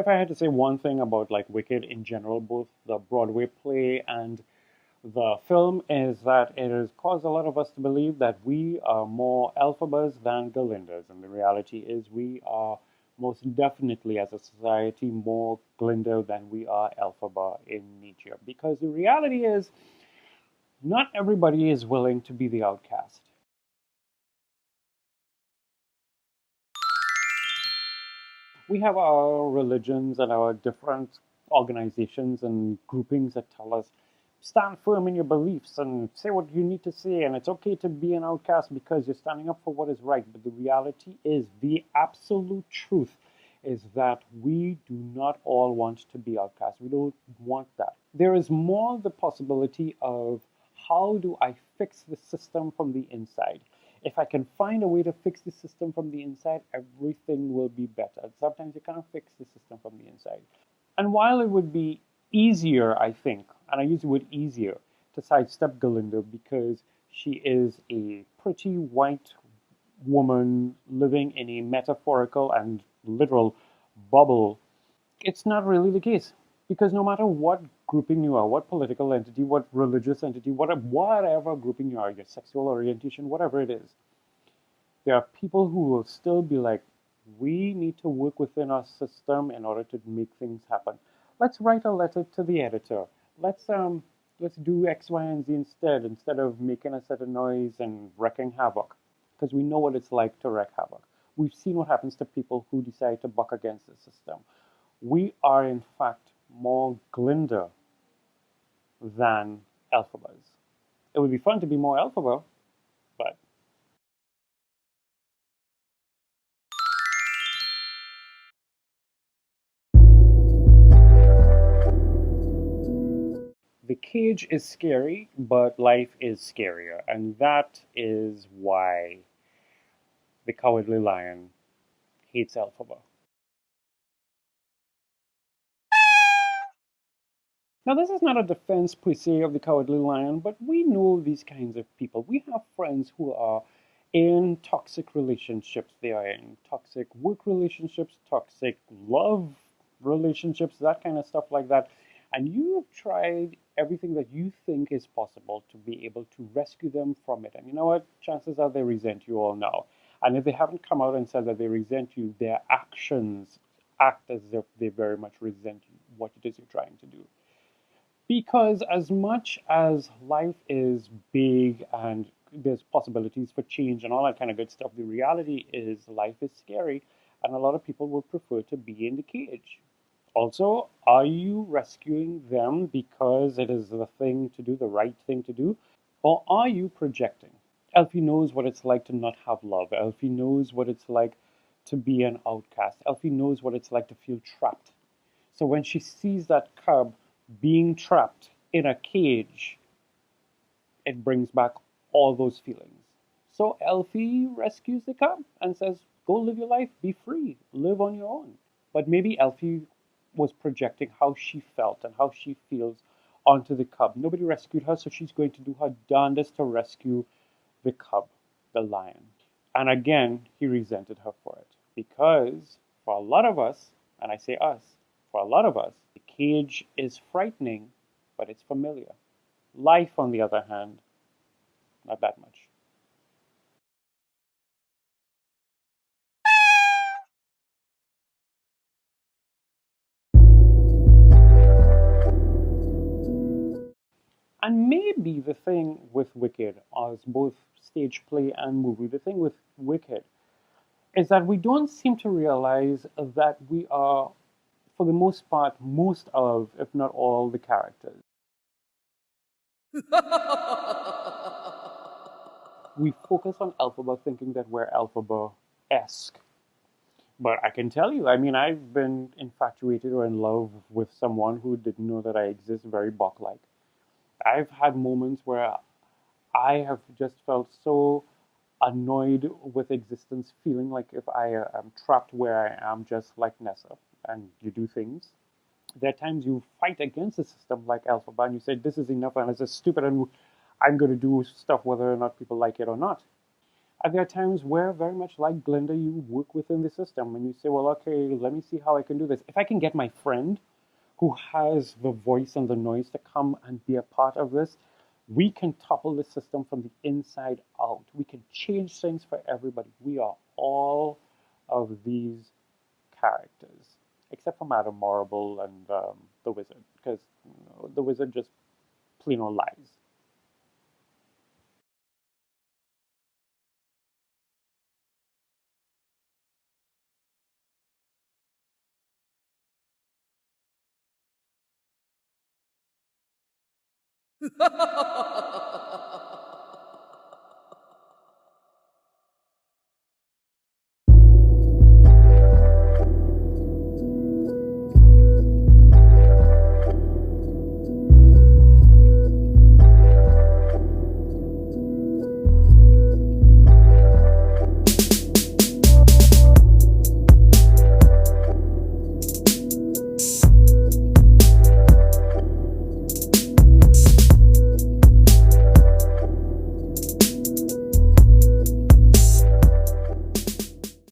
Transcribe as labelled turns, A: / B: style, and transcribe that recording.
A: if I had to say one thing about like Wicked in general, both the Broadway play and the film, is that it has caused a lot of us to believe that we are more Elphabas than Galindas. And the reality is we are most definitely, as a society, more Glinda than we are Elphaba in nature. Because the reality is, not everybody is willing to be the outcast. We have our religions and our different organizations and groupings that tell us stand firm in your beliefs and say what you need to say, and it's okay to be an outcast because you're standing up for what is right. But the reality is, the absolute truth is that we do not all want to be outcasts. We don't want that. There is more the possibility of how do I fix the system from the inside? If I can find a way to fix the system from the inside, everything will be better. Sometimes you cannot fix the system from the inside. And while it would be easier, I think, and I use the word easier, to sidestep Galinda because she is a pretty white woman living in a metaphorical and literal bubble, it's not really the case. Because no matter what grouping you are, what political entity, what religious entity, whatever grouping you are, your sexual orientation, whatever it is, there are people who will still be like, we need to work within our system in order to make things happen. Let's write a letter to the editor. Let's do X, Y, and Z instead of making a set of noise and wrecking havoc. Because we know what it's like to wreak havoc. We've seen what happens to people who decide to buck against the system. We are, in fact, more Glinda than Elphabas. It would be fun to be more Elphaba, but the cage is scary, but life is scarier. And that is why the Cowardly Lion hates Elphaba. Now, this is not a defense per se of the Cowardly Lion, but we know these kinds of people. We have friends who are in toxic relationships. They are in toxic work relationships, toxic love relationships, that kind of stuff like that. And you've tried everything that you think is possible to be able to rescue them from it. And you know what? Chances are they resent you all now. And if they haven't come out and said that they resent you, their actions act as if they very much resent you, what it is you're trying to do. Because as much as life is big and there's possibilities for change and all that kind of good stuff, the reality is life is scary and a lot of people would prefer to be in the cage. Also, are you rescuing them because it is the thing to do, the right thing to do? Or are you projecting? Elfie knows what it's like to not have love. Elfie knows what it's like to be an outcast. Elfie knows what it's like to feel trapped. So when she sees that cub being trapped in a cage, it brings back all those feelings. So Elfie rescues the cub and says, go live your life, be free, live on your own. But maybe Elfie was projecting how she felt and how she feels onto the cub. Nobody rescued her, so she's going to do her darndest to rescue the cub, the lion. And again, he resented her for it. Because for a lot of us, and I say us, for a lot of us, the cage is frightening, but it's familiar. Life, on the other hand, not that much. And maybe the thing with Wicked, as both stage play and movie, the thing with Wicked is that we don't seem to realize that we are, for the most part, most of, if not all, the characters. We focus on Elphaba thinking that we're Elphaba-esque. But I can tell you, I mean, I've been infatuated or in love with someone who didn't know that I exist, very Bach-like. I've had moments where I have just felt so annoyed with existence, feeling like if I am trapped where I am, just like Nessa, and you do things. There are times you fight against the system like Elphaba, and you say, this is enough, and it's just stupid, and I'm going to do stuff whether or not people like it or not. And there are times where, very much like Glinda, you work within the system and you say, well, okay, let me see how I can do this. If I can get my friend who has the voice and the noise to come and be a part of this, we can topple the system from the inside out. We can change things for everybody. We are all of these characters, except for Madame Marble and the Wizard, because the Wizard just plain old lies.